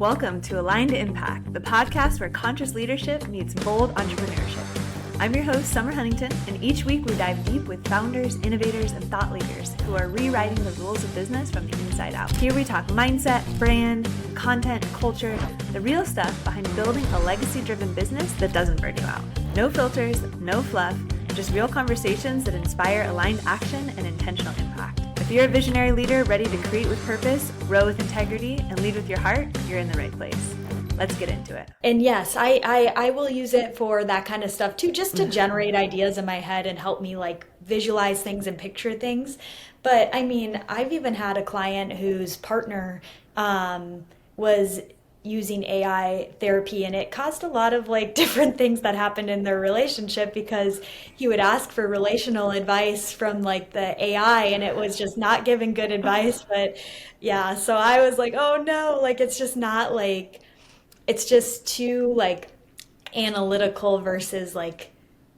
Welcome to Aligned to Impact, the podcast where conscious leadership meets bold entrepreneurship. I'm your host, Summer Huntington, and each week we dive deep with founders, innovators, and thought leaders who are rewriting the rules of business from the inside out. Here we talk mindset, brand, content, culture, the real stuff behind building a legacy-driven business that doesn't burn you out. No filters, no fluff, just real conversations that inspire aligned action and intentional impact. If you're a visionary leader ready to create with purpose, grow with integrity, and lead with your heart, you're in the right place. Let's get into it. And yes, I will use it for that kind of stuff too, just to generate ideas in my head and help me like visualize things and picture things. But I mean, I've even had a client whose partner was using AI therapy, and it caused a lot of like different things that happened in their relationship because he would ask for relational advice from like the AI and it was just not giving good advice. But yeah, so I was like, oh no, like it's just not like, it's just too like analytical versus like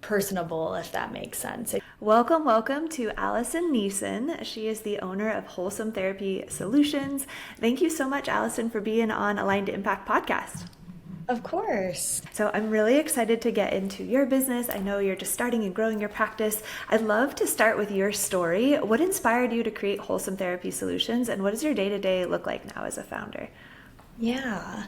personable, if that makes sense. Welcome to Alison Neilson. She is the owner of Wholesome Therapy Solutions. Thank you so much, Alison, for being on Aligned to Impact podcast. Of course. So I'm really excited to get into your business. I know you're just starting and growing your practice. I'd love to start with your story. What inspired you to create Wholesome Therapy Solutions, and what does your day-to-day look like now as a founder? Yeah.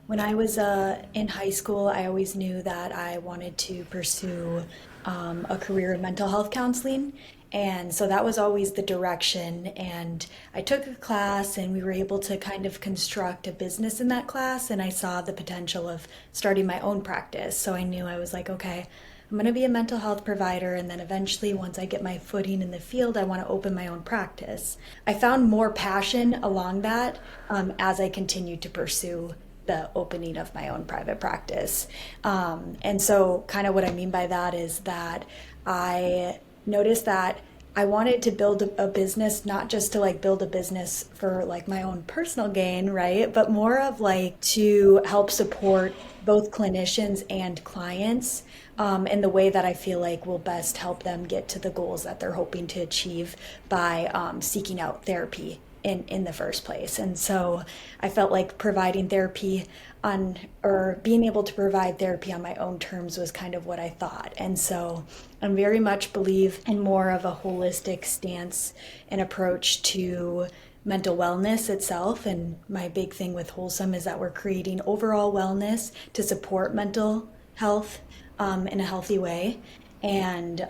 When I was in high school, I always knew that I wanted to pursue a career in mental health counseling. And so that was always the direction. And I took a class and we were able to kind of construct a business in that class. And I saw the potential of starting my own practice. So I knew, I was like, okay, I'm going to be a mental health provider, and then eventually once I get my footing in the field, I want to open my own practice. I found more passion along that as I continued to pursue the opening of my own private practice. And so kind of what I mean by that is that I noticed that I wanted to build a business, not just to like build a business for like my own personal gain, right? But more of like to help support both clinicians and clients in the way that I feel like will best help them get to the goals that they're hoping to achieve by seeking out therapy in the first place. And so I felt like providing therapy being able to provide therapy on my own terms was kind of what I thought. And so I very much believe in more of a holistic stance and approach to mental wellness itself. And my big thing with Wholesome is that we're creating overall wellness to support mental health in a healthy way. And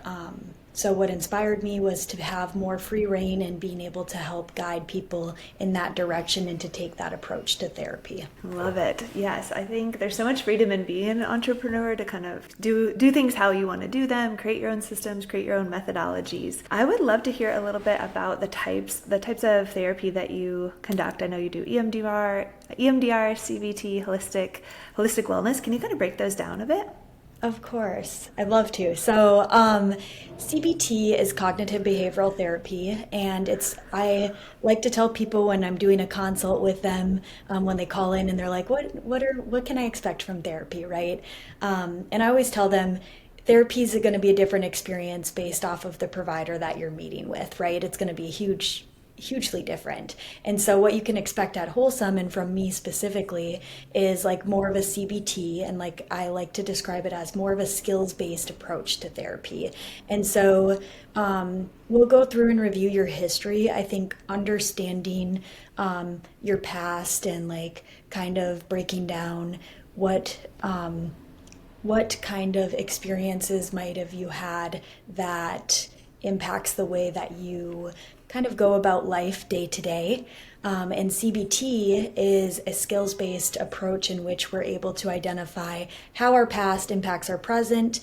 so what inspired me was to have more free reign and being able to help guide people in that direction and to take that approach to therapy. Love it. Yes, I think there's so much freedom in being an entrepreneur to kind of do things how you want to do them, create your own systems, create your own methodologies. I would love to hear a little bit about the types of therapy that you conduct. I know you do EMDR, CBT, holistic wellness. Can you kind of break those down a bit? Of course, I'd love to. So CBT is cognitive behavioral therapy, and I like to tell people when I'm doing a consult with them, when they call in and they're like, what can I expect from therapy, right? And I always tell them therapy is going to be a different experience based off of the provider that you're meeting with, right? It's going to be hugely different. And so what you can expect at Wholesome, and from me specifically, is like more of a CBT, and like I like to describe it as more of a skills-based approach to therapy. And so we'll go through and review your history. I think understanding your past and like kind of breaking down what kind of experiences might have you had that impacts the way that you kind of go about life day to day. And CBT is a skills-based approach in which we're able to identify how our past impacts our present,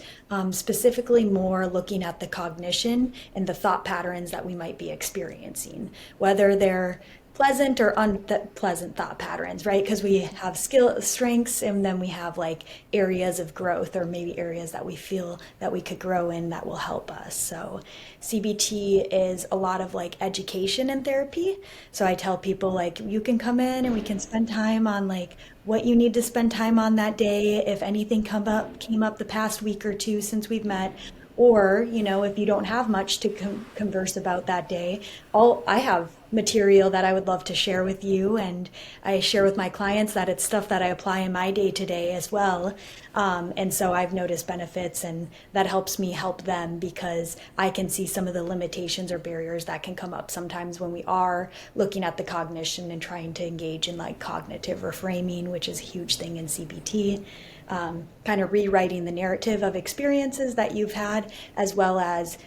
specifically more looking at the cognition and the thought patterns that we might be experiencing, whether they're pleasant or unpleasant thought patterns, right? Because we have strengths, and then we have like areas of growth, or maybe areas that we feel that we could grow in that will help us. So CBT is a lot of like education and therapy. So I tell people like, you can come in and we can spend time on like what you need to spend time on that day. If anything came up the past week or two since we've met, or, if you don't have much to converse about that day, I have material that I would love to share with you. And I share with my clients that it's stuff that I apply in my day to day as well. And so I've noticed benefits, and that helps me help them because I can see some of the limitations or barriers that can come up sometimes when we are looking at the cognition and trying to engage in like cognitive reframing, which is a huge thing in CBT. Kind of rewriting the narrative of experiences that you've had, as well as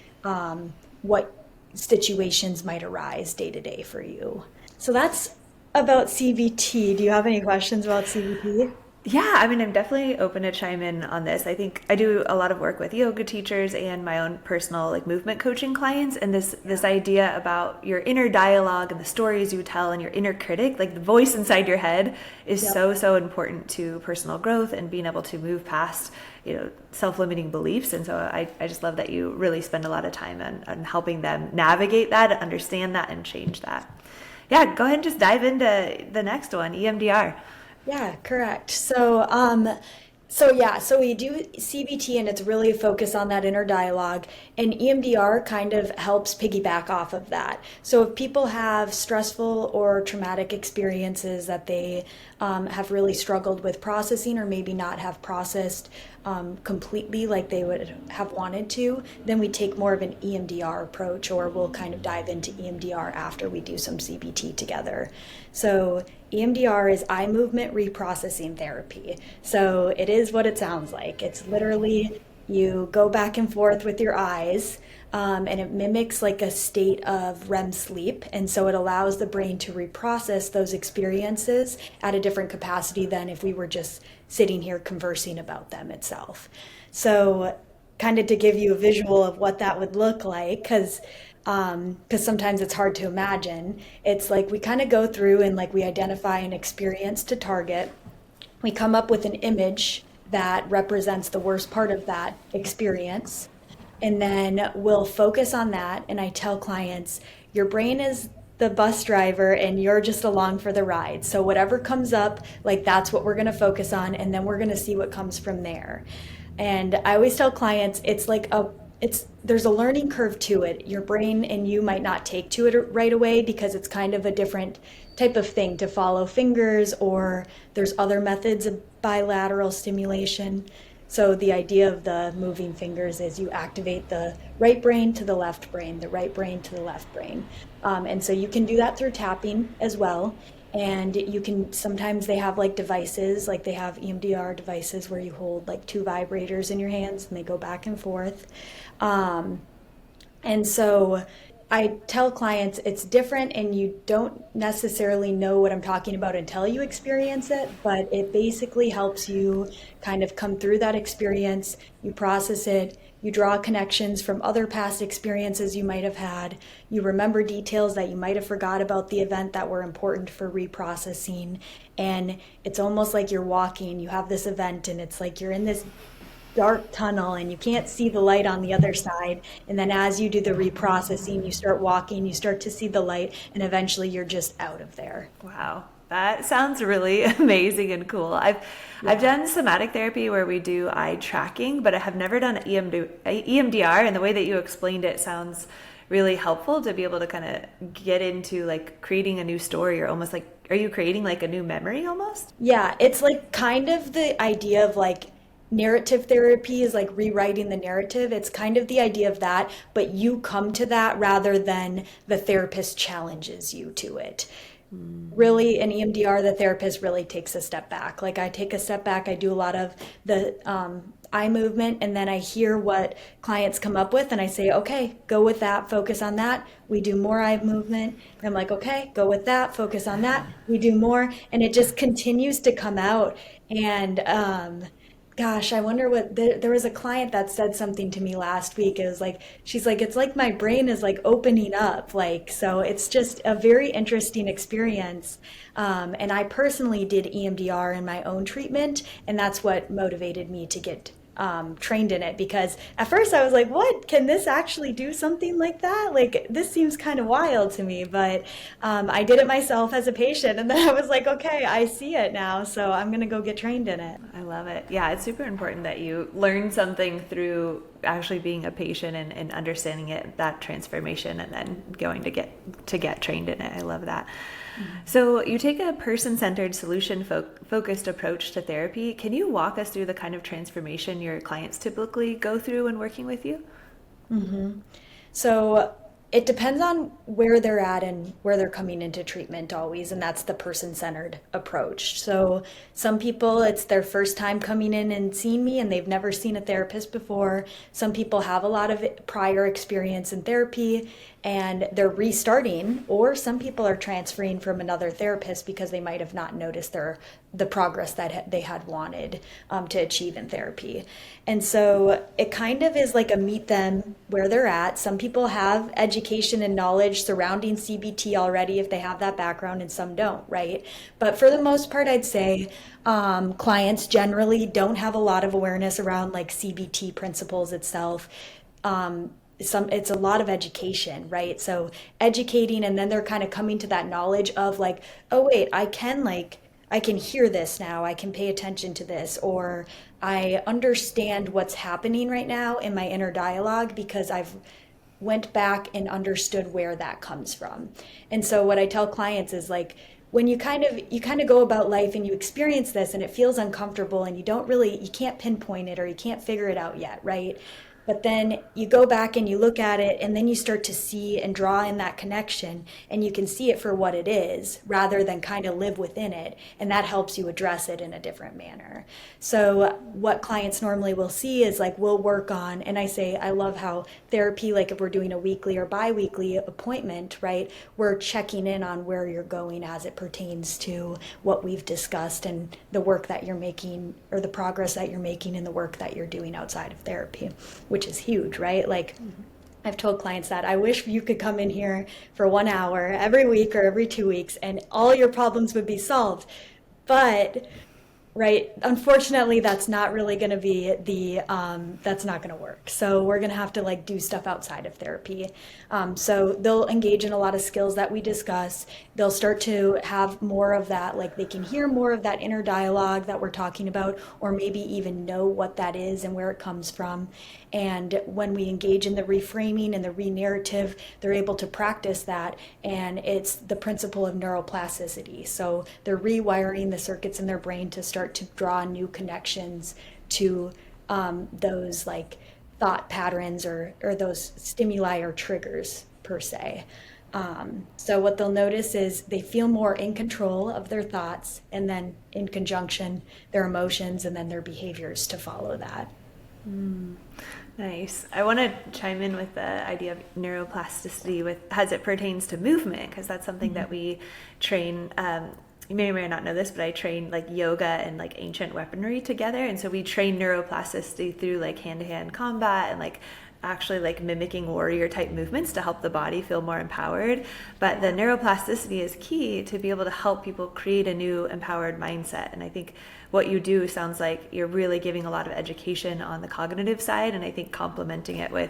what situations might arise day to day for you. So that's about CBT. Do you have any questions about CBT? Yeah, I mean, I'm definitely open to chime in on this. I think I do a lot of work with yoga teachers and my own personal like movement coaching clients, and this idea about your inner dialogue and the stories you tell and your inner critic, like the voice inside your head, is so important to personal growth and being able to move past, self-limiting beliefs. And so I just love that you really spend a lot of time on helping them navigate that, understand that, and change that. Yeah, go ahead and just dive into the next one, EMDR. Yeah, correct. So we do CBT, and it's really focused on that inner dialogue, and EMDR kind of helps piggyback off of that. So if people have stressful or traumatic experiences that they have really struggled with processing, or maybe not have processed completely like they would have wanted to, then we take more of an EMDR approach, or we'll kind of dive into EMDR after we do some CBT together. So EMDR is eye movement reprocessing therapy. So it is what it sounds like. It's literally you go back and forth with your eyes, and it mimics like a state of REM sleep. And so it allows the brain to reprocess those experiences at a different capacity than if we were just sitting here conversing about them itself. So kind of to give you a visual of what that would look like, because sometimes it's hard to imagine. It's like we kind of go through and like we identify an experience to target. We come up with an image that represents the worst part of that experience. And then we'll focus on that. And I tell clients, your brain is the bus driver and you're just along for the ride. So whatever comes up, like that's what we're going to focus on. And then we're going to see what comes from there. And I always tell clients, there's a learning curve to it. Your brain and you might not take to it right away because it's kind of a different type of thing to follow fingers, or there's other methods of bilateral stimulation. So the idea of the moving fingers is you activate the right brain to the left brain, the right brain to the left brain. And so you can do that through tapping as well. And you can, sometimes they have like devices, like they have EMDR devices where you hold like two vibrators in your hands and they go back and forth. And so I tell clients it's different, and you don't necessarily know what I'm talking about until you experience it, but it basically helps you kind of come through that experience, you process it, you draw connections from other past experiences you might have had, you remember details that you might have forgot about the event that were important for reprocessing, and it's almost like you're walking, you have this event, and it's like you're in this dark tunnel and you can't see the light on the other side, and then as you do the reprocessing, you start walking, you start to see the light, and eventually you're just out of there. Wow, that sounds really amazing and cool. I've done somatic therapy where we do eye tracking, but I have never done EMDR, and the way that you explained it sounds really helpful to be able to kind of get into like creating a new story, or almost like, are you creating like a new memory almost? Yeah, it's like kind of the idea of like narrative therapy is like rewriting the narrative. It's kind of the idea of that, but you come to that rather than the therapist challenges you to it. Really, in EMDR, the therapist really takes a step back. Like I take a step back, I do a lot of the eye movement, and then I hear what clients come up with, and I say, okay, go with that, focus on that. We do more eye movement. And I'm like, okay, go with that, focus on that. We do more, and it just continues to come out. And gosh, I wonder what, there was a client that said something to me last week. It was like, she's like, it's like my brain is like opening up. Like, so it's just a very interesting experience. And I personally did EMDR in my own treatment, and that's what motivated me to get trained in it, because at first I was like, what, can this actually do something like that? Like, this seems kind of wild to me, but I did it myself as a patient, and then I was like, okay, I see it now, so I'm going to go get trained in it. I love it. Yeah, it's super important that you learn something through actually being a patient and understanding it, that transformation, and then going to get trained in it. I love that. So you take a person-centered, solution-focused approach to therapy. Can you walk us through the kind of transformation your clients typically go through when working with you? So it depends on where they're at and where they're coming into treatment always, and that's the person-centered approach. So some people, it's their first time coming in and seeing me and they've never seen a therapist before. Some people have a lot of prior experience in therapy and they're restarting, or some people are transferring from another therapist because they might have not noticed the progress that they had wanted to achieve in therapy. And so it kind of is like a meet them where they're at. Some people have education and knowledge surrounding CBT already if they have that background, and some don't, right? But for the most part, I'd say clients generally don't have a lot of awareness around like CBT principles itself. It's a lot of education, right? So educating, and then they're kind of coming to that knowledge of like, oh wait, I can hear this now, I can pay attention to this, or I understand what's happening right now in my inner dialogue because I've went back and understood where that comes from. And so what I tell clients is like, when you kind of go about life and you experience this and it feels uncomfortable and you can't pinpoint it or you can't figure it out yet, right? But then you go back and you look at it, and then you start to see and draw in that connection, and you can see it for what it is rather than kind of live within it. And that helps you address it in a different manner. So what clients normally will see is like, we'll work on, and I love how therapy, like if we're doing a weekly or bi-weekly appointment, right, we're checking in on where you're going as it pertains to what we've discussed and the work that you're making, or the progress that you're making in the work that you're doing outside of therapy, which is huge, right? Like I've told clients that I wish you could come in here for 1 hour every week or every 2 weeks and all your problems would be solved. But right, unfortunately, that's not really going to be that's not going to work. So we're going to have to like do stuff outside of therapy. So they'll engage in a lot of skills that we discuss. They'll start to have more of that, like they can hear more of that inner dialogue that we're talking about, or maybe even know what that is and where it comes from. And when we engage in the reframing and the re-narrative, they're able to practice that. And it's the principle of neuroplasticity. So they're rewiring the circuits in their brain to start to draw new connections to those like thought patterns or those stimuli or triggers per se. So what they'll notice is they feel more in control of their thoughts, and then in conjunction, their emotions and then their behaviors to follow that. Nice. I want to chime in with the idea of neuroplasticity as it pertains to movement, because that's something that we train. You may or may not know this, but I train like yoga and like ancient weaponry together. And so we train neuroplasticity through like hand-to-hand combat and like actually like mimicking warrior type movements to help the body feel more empowered. But the neuroplasticity is key to be able to help people create a new empowered mindset. And I think what you do sounds like you're really giving a lot of education on the cognitive side, and I think complementing it with,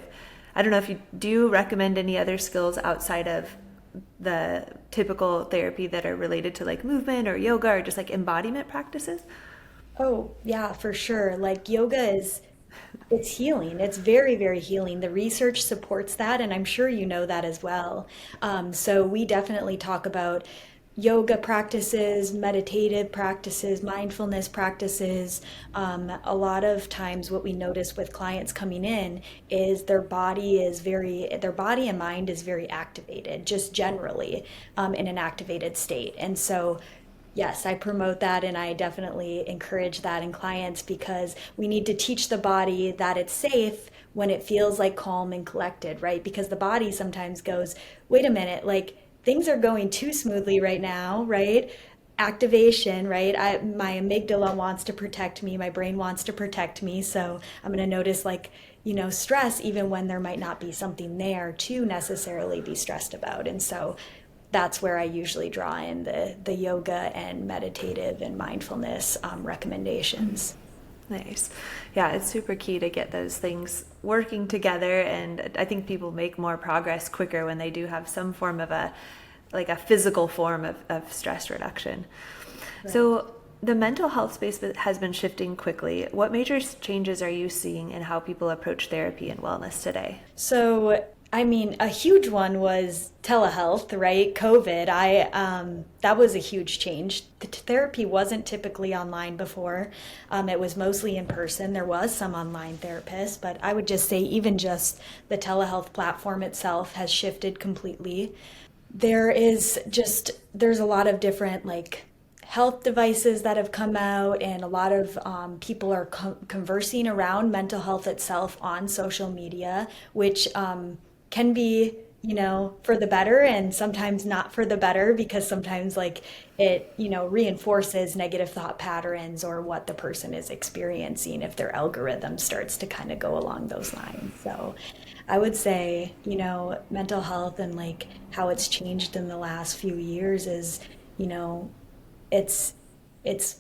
I don't know if you do recommend any other skills outside of the typical therapy that are related to like movement or yoga or just like embodiment practices? Oh, yeah, for sure. Like yoga it's healing. It's very, very healing. The research supports that, and I'm sure you know that as well. So we definitely talk about yoga practices, meditative practices, mindfulness practices. A lot of times what we notice with clients coming in is their body and mind is very activated, just generally in an activated state. And so yes, I promote that, and I definitely encourage that in clients, because we need to teach the body that it's safe when it feels like calm and collected, right? Because the body sometimes goes, wait a minute, like things are going too smoothly right now, right? Activation, right? My amygdala wants to protect me, my brain wants to protect me, so I'm going to notice like, stress even when there might not be something there to necessarily be stressed about. And so that's where I usually draw in the yoga and meditative and mindfulness recommendations. Nice. Yeah, it's super key to get those things working together, and I think people make more progress quicker when they do have some form of a physical form of stress reduction. Right. So the mental health space has been shifting quickly. What major changes are you seeing in how people approach therapy and wellness today? So, I mean, a huge one was telehealth, right? COVID. That was a huge change. The therapy wasn't typically online before. It was mostly in person. There was some online therapists, but I would just say even just the telehealth platform itself has shifted completely. There's a lot of different health devices that have come out, and a lot of people are conversing around mental health itself on social media, which can be, for the better and sometimes not for the better, because sometimes it, reinforces negative thought patterns or what the person is experiencing if their algorithm starts to kind of go along those lines. So I would say, mental health and how it's changed in the last few years is, it's it's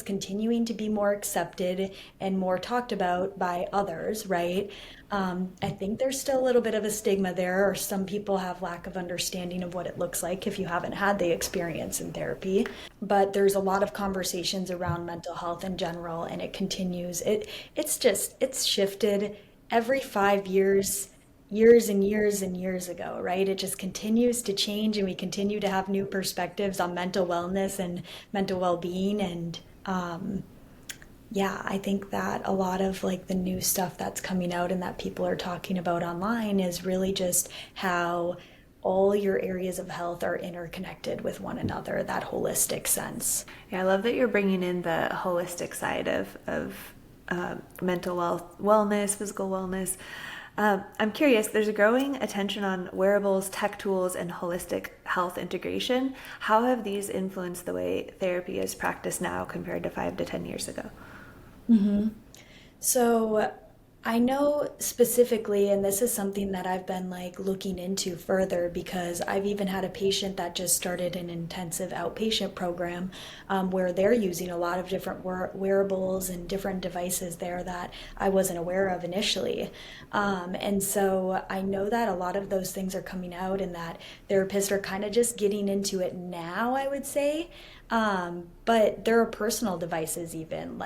continuing to be more accepted and more talked about by others, right? I think there's still a little bit of a stigma there, or some people have lack of understanding of what it looks like if you haven't had the experience in therapy. But there's a lot of conversations around mental health in general, and it continues. It's shifted every 5 years, years and years and years ago, right? It just continues to change, and we continue to have new perspectives on mental wellness and mental well-being. And yeah, I think that a lot of the new stuff that's coming out and that people are talking about online is really just how all your areas of health are interconnected with one another, that holistic sense. Yeah, I love that you're bringing in the holistic side of mental wellness, physical wellness. I'm curious, there's a growing attention on wearables, tech tools, and holistic health integration. How have these influenced the way therapy is practiced now compared to 5 to 10 years ago? So I know specifically, and this is something that I've been looking into further, because I've even had a patient that just started an intensive outpatient program where they're using a lot of different wearables and different devices there that I wasn't aware of initially. And so I know that a lot of those things are coming out, and that therapists are kind of just getting into it now, I would say. But there are personal devices even,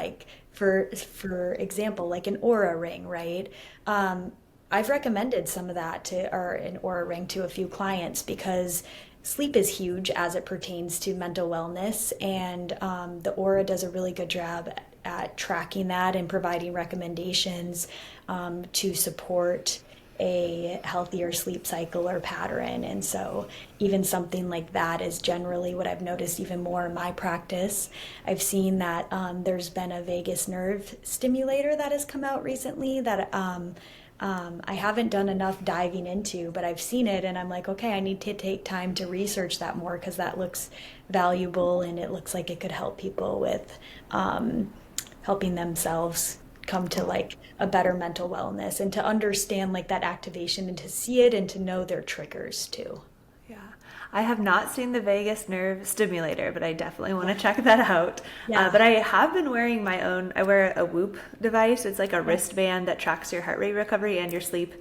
for example, like an Aura ring, right? I've recommended some of that or an Aura ring to a few clients, because sleep is huge as it pertains to mental wellness, and the Aura does a really good job at tracking that and providing recommendations to support a healthier sleep cycle or pattern. And so even something like that is generally what I've noticed even more in my practice. I've seen that there's been a vagus nerve stimulator that has come out recently that I haven't done enough diving into, but I've seen it, and I'm like, okay, I need to take time to research that more, because that looks valuable, and it looks like it could help people with helping themselves come to a better mental wellness, and to understand that activation, and to see it, and to know their triggers too. Yeah, I have not seen the vagus nerve stimulator, but I definitely want to check that out. Yeah. But I have been wearing my own. I wear a Whoop device. It's like a wristband that tracks your heart rate recovery and your sleep.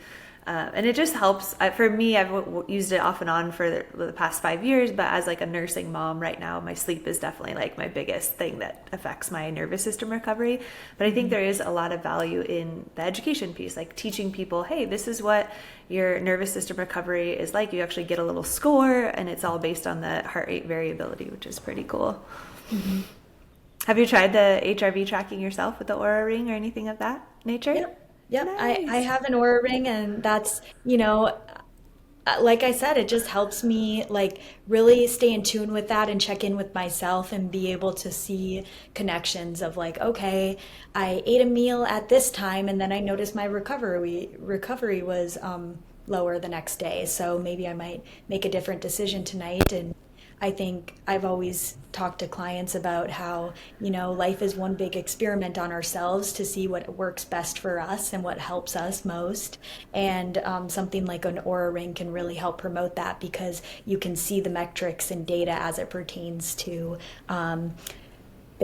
And it just helps. For me, I've used it off and on for the past 5 years, but as a nursing mom right now, my sleep is definitely my biggest thing that affects my nervous system recovery. But I think there is a lot of value in the education piece, teaching people, hey, this is what your nervous system recovery is like. You actually get a little score, and it's all based on the heart rate variability, which is pretty cool. Mm-hmm. Have you tried the HRV tracking yourself with the Aura ring or anything of that nature? Yep. Yep. Nice. I have an Aura ring, and that's, like I said, it just helps me really stay in tune with that and check in with myself, and be able to see connections of okay, I ate a meal at this time, and then I noticed my recovery was lower the next day. So maybe I might make a different decision tonight. And I think I've always talked to clients about how, life is one big experiment on ourselves to see what works best for us and what helps us most. And something like an Aura ring can really help promote that, because you can see the metrics and data as it pertains to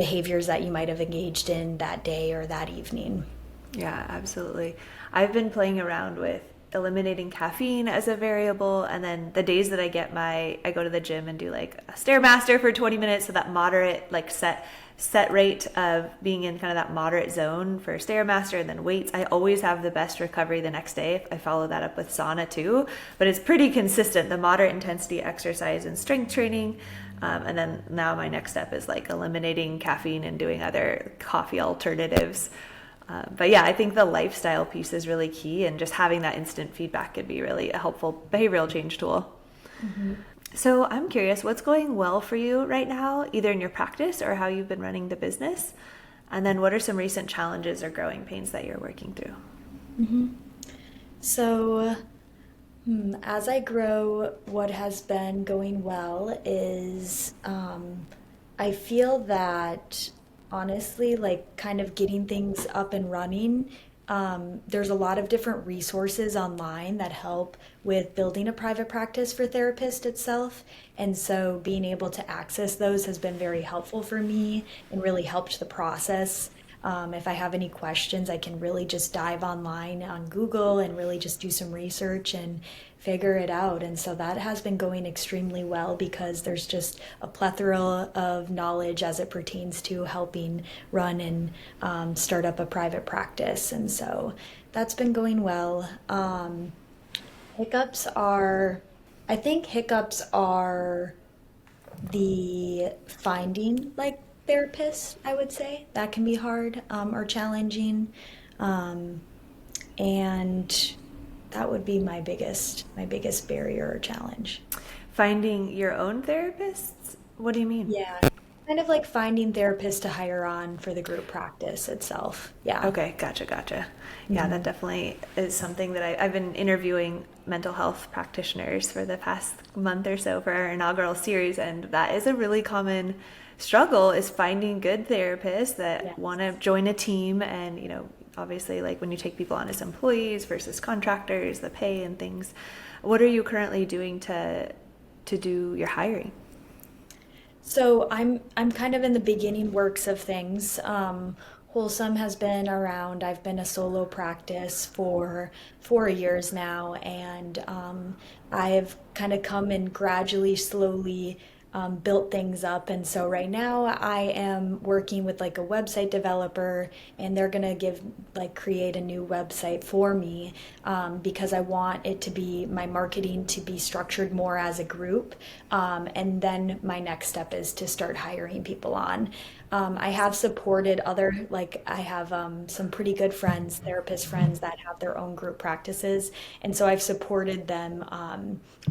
behaviors that you might have engaged in that day or that evening. Yeah, absolutely. I've been playing around with eliminating caffeine as a variable, and then the days that I go to the gym and do like a Stairmaster for 20 minutes, so that moderate, like set rate of being in kind of that moderate zone for Stairmaster, and then weights. I always have the best recovery the next day if I follow that up with sauna too, but it's pretty consistent, the moderate intensity exercise and strength training. And then now my next step is like eliminating caffeine and doing other coffee alternatives. But yeah, I think the lifestyle piece is really key, and just having that instant feedback could be really a helpful behavioral change tool. Mm-hmm. So I'm curious, what's going well for you right now, either in your practice or how you've been running the business? And then what are some recent challenges or growing pains that you're working through? Mm-hmm. So as I grow, what has been going well is I feel that honestly, like kind of getting things up and running. There's a lot of different resources online that help with building a private practice for therapist itself. And so being able to access those has been very helpful for me and really helped the process. If I have any questions, I can really just dive online on Google and really just do some research and figure it out. And so that has been going extremely well because there's just a plethora of knowledge as it pertains to helping run and start up a private practice. And so that's been going well. I think hiccups are the finding like therapists, I would say. That can be hard or challenging. And that would be my biggest barrier or challenge. Finding your own therapists? What do you mean? Yeah, kind of like finding therapists to hire on for the group practice itself. Yeah. Okay, gotcha. Yeah, that definitely is something that I've been interviewing mental health practitioners for the past month or so for our inaugural series, and that is a really common struggle, is finding good therapists that want to join a team. And obviously, like when you take people on as employees versus contractors, the pay and things. What are you currently doing to do your hiring? So I'm kind of in the beginning works of things. Wholesome has been around. I've been a solo practice for 4 years now, and I've kind of come and gradually, slowly built things up. And so right now I am working with like a website developer, and they're gonna create a new website for me because I want it to be my marketing to be structured more as a group. And then my next step is to start hiring people on. I have supported I have some pretty good friends, therapist friends that have their own group practices. And so I've supported them.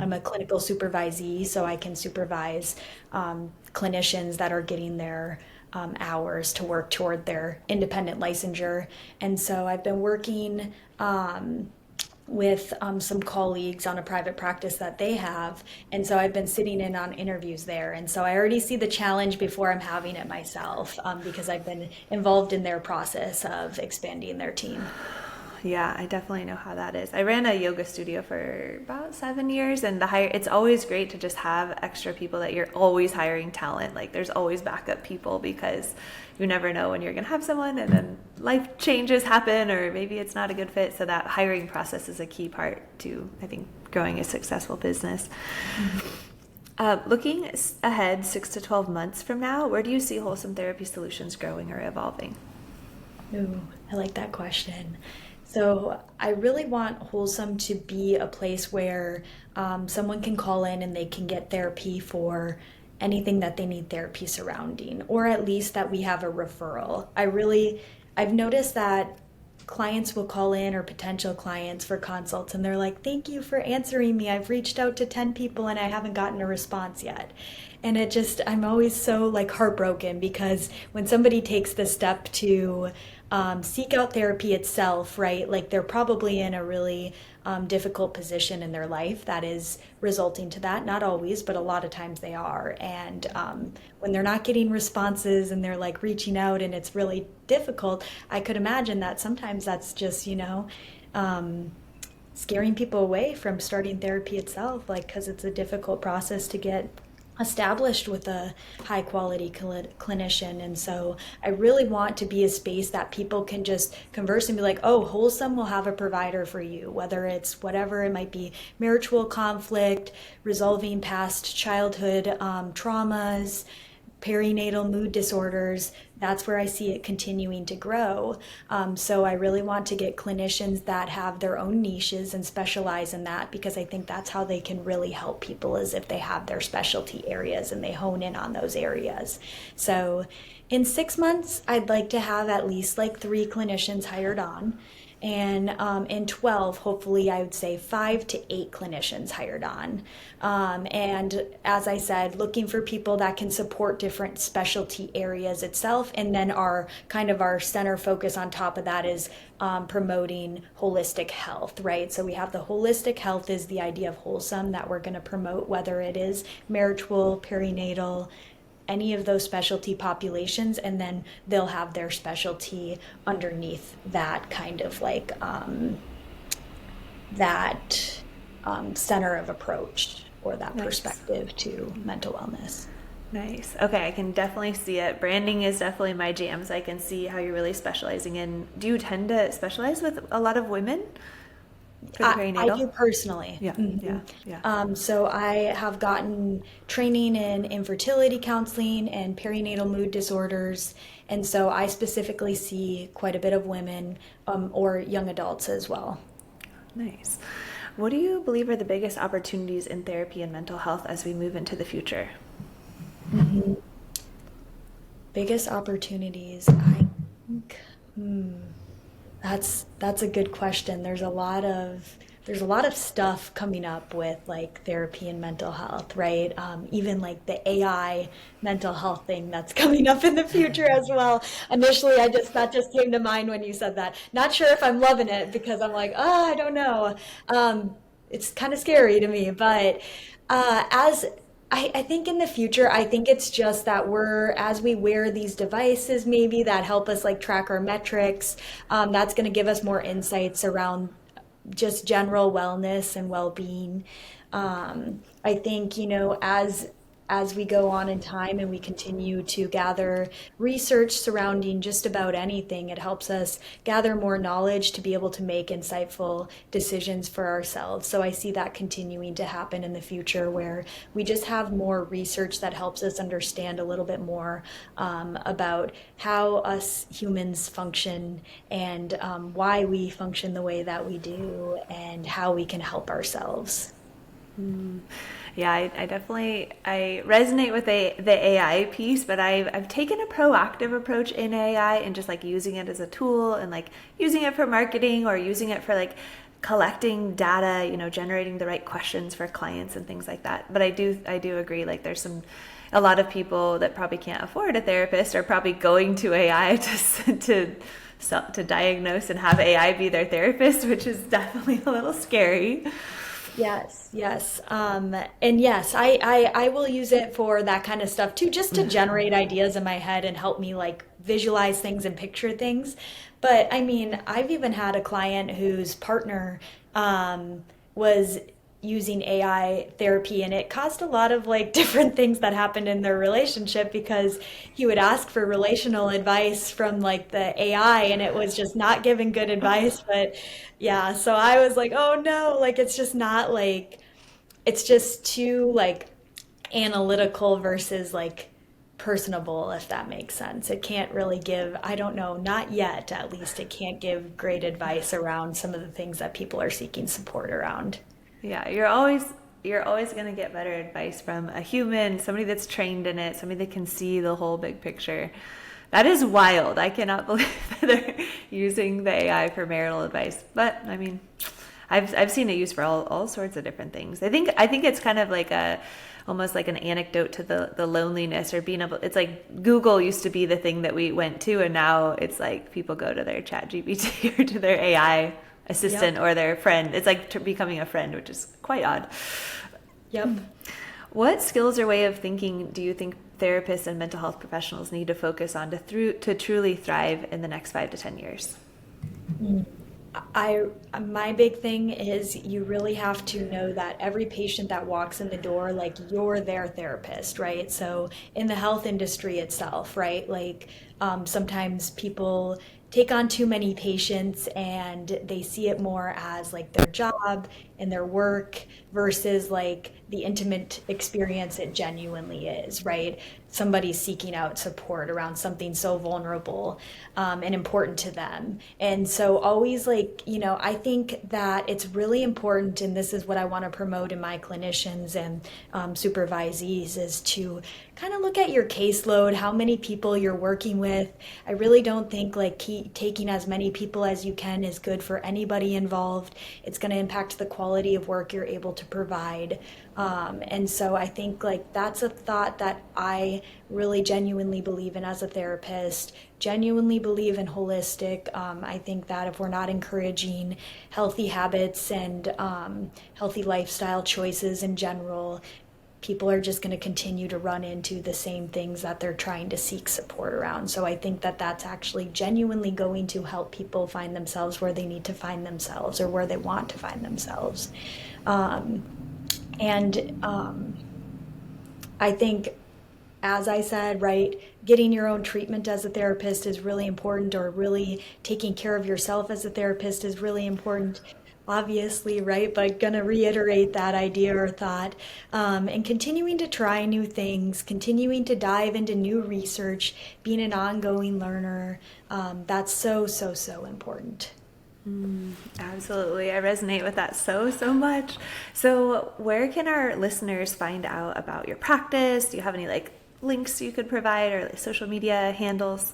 I'm a clinical supervisee, so I can supervise clinicians that are getting their hours to work toward their independent licensure. And so I've been working with some colleagues on a private practice that they have. And so I've been sitting in on interviews there. And so I already see the challenge before I'm having it myself because I've been involved in their process of expanding their team. Yeah, I definitely know how that is. I ran a yoga studio for about 7 years, and it's always great to just have extra people that you're always hiring talent. Like there's always backup people because you never know when you're going to have someone and then life changes happen or maybe it's not a good fit. So that hiring process is a key part to, I think, growing a successful business. Mm-hmm. Looking ahead 6 to 12 months from now, where do you see Wholesome Therapy Solutions growing or evolving? Ooh, I like that question. So I really want Wholesome to be a place where someone can call in and they can get therapy for anything that they need therapy surrounding, or at least that we have a referral. I've noticed that clients will call in, or potential clients for consults, and they're like, thank you for answering me. I've reached out to 10 people and I haven't gotten a response yet. And I'm always so heartbroken because when somebody takes the step to seek out therapy itself, right? Like they're probably in a really difficult position in their life that is resulting to that. Not always, but a lot of times they are. And when they're not getting responses and they're reaching out and it's really difficult, I could imagine that sometimes that's just, scaring people away from starting therapy itself, because it's a difficult process to get established with a high quality clinician. And so I really want to be a space that people can just converse and be like, oh, Wholesome will have a provider for you, whether it's whatever it might be, marital conflict, resolving past childhood traumas, perinatal mood disorders. That's where I see it continuing to grow. So I really want to get clinicians that have their own niches and specialize in that, because I think that's how they can really help people, is if they have their specialty areas and they hone in on those areas. So in 6 months, I'd like to have at least like 3 clinicians hired on. And in 12, hopefully I would say 5 to 8 clinicians hired on. And as I said, looking for people that can support different specialty areas itself. And then our center focus on top of that is promoting holistic health, right? So we have the holistic health is the idea of Wholesome that we're going to promote, whether it is marital, perinatal, any of those specialty populations, and then they'll have their specialty underneath that kind of like center of approach, or that Nice. Perspective to mental wellness. Nice. Okay, I can definitely see it. Branding is definitely my jam, so I can see how you're really specializing in. Do you tend to specialize with a lot of women for the perinatal? I do personally. Yeah, Mhm. yeah. So I have gotten training in infertility counseling and perinatal mood disorders. And so I specifically see quite a bit of women or young adults as well. Nice. What do you believe are the biggest opportunities in therapy and mental health as we move into the future? Biggest opportunities, I think. That's a good question. There's a lot of stuff coming up with like therapy and mental health, right? Even like the AI mental health thing that's coming up in the future as well. Initially, that just came to mind when you said that. Not sure if I'm loving it, because I'm like, oh, I don't know. It's kind of scary to me, but as I think in the future, I think it's just that as we wear these devices maybe that help us like track our metrics, that's going to give us more insights around just general wellness and well-being. I think, as we go on in time and we continue to gather research surrounding just about anything, it helps us gather more knowledge to be able to make insightful decisions for ourselves. So I see that continuing to happen in the future, where we just have more research that helps us understand a little bit more about how us humans function, and why we function the way that we do, and how we can help ourselves. Yeah, I definitely resonate with the AI piece, but I've taken a proactive approach in AI and just like using it as a tool, and like using it for marketing, or using it for like collecting data, generating the right questions for clients and things like that. But I do agree, like there's a lot of people that probably can't afford a therapist are probably going to AI to diagnose and have AI be their therapist, which is definitely a little scary. Yes. And yes, I will use it for that kind of stuff too, just to generate ideas in my head and help me like visualize things and picture things. But I mean, I've even had a client whose partner was using AI therapy, and it caused a lot of like different things that happened in their relationship, because he would ask for relational advice from like the AI, and it was just not giving good advice. But yeah, so I was like, oh no, like it's just not like, it's just too like analytical versus like personable, if that makes sense. It can't really give, I don't know, not yet at least, it can't give great advice around some of the things that people are seeking support around. Yeah, you're always going to get better advice from a human, somebody that's trained in it, somebody that can see the whole big picture. That is wild. I cannot believe that they're using the AI for marital advice. But I mean, I've seen it used for all sorts of different things. I think it's kind of like almost like an anecdote to the loneliness, or being able, it's like Google used to be the thing that we went to, and now it's like people go to their chat GPT or to their AI assistant. Yep. Or their friend. It's like becoming a friend, which is quite odd. Yep. What skills or way of thinking do you think therapists and mental health professionals need to focus on to truly thrive in the next 5 to 10 years? My big thing is you really have to know that every patient that walks in the door, like you're their therapist, right? So in the health industry itself, right? Like sometimes people take on too many patients and they see it more as like their job and their work versus like the intimate experience it genuinely is, right? Somebody seeking out support around something so vulnerable and important to them. And so always like, I think that it's really important, and this is what I want to promote in my clinicians and supervisees, is to kind of look at your caseload, how many people you're working with. I really don't think like taking as many people as you can is good for anybody involved. It's going to impact the quality of work you're able to provide. And so I think like that's a thought that I really genuinely believe in as a therapist, genuinely believe in holistic. I think that if we're not encouraging healthy habits and healthy lifestyle choices in general, people are just going to continue to run into the same things that they're trying to seek support around. So I think that that's actually genuinely going to help people find themselves where they need to find themselves or where they want to find themselves. I think, as I said, right, getting your own treatment as a therapist is really important, or really taking care of yourself as a therapist is really important, obviously, right? But gonna reiterate that idea or thought, and continuing to try new things, continuing to dive into new research, being an ongoing learner, that's so, so, so important. Absolutely. I resonate with that so much. So where can our listeners find out about your practice? Do you have any like links you could provide, or like social media handles?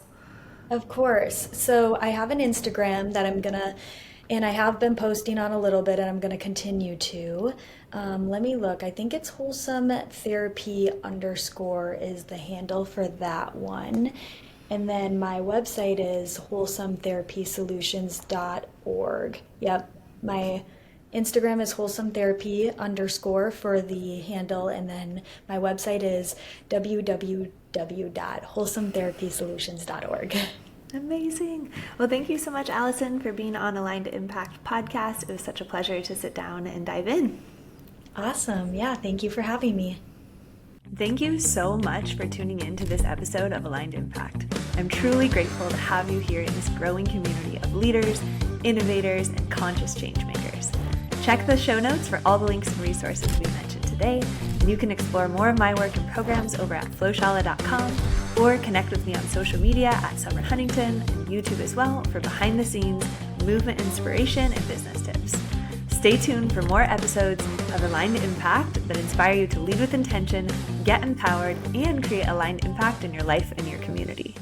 Of course. So I have an Instagram that and I have been posting on a little bit, and I'm gonna continue to. Let me look. I think it's wholesome therapy _ is the handle for that one. And then my website is wholesometherapiesolutions.org. Yep. My Instagram is wholesometherapi _ for the handle. And then my website is www.wholesometherapiesolutions.org. Amazing. Well, thank you so much, Alison, for being on Aligned Impact podcast. It was such a pleasure to sit down and dive in. Awesome. Yeah. Thank you for having me. Thank you so much for tuning in to this episode of Aligned Impact. I'm truly grateful to have you here in this growing community of leaders, innovators, and conscious change makers. Check the show notes for all the links and resources we mentioned today, and you can explore more of my work and programs over at FlowShala.com, or connect with me on social media at Summer Huntington and YouTube as well for behind the scenes movement inspiration and business tips. Stay tuned for more episodes of Aligned Impact that inspire you to lead with intention, get empowered, and create aligned impact in your life and your community.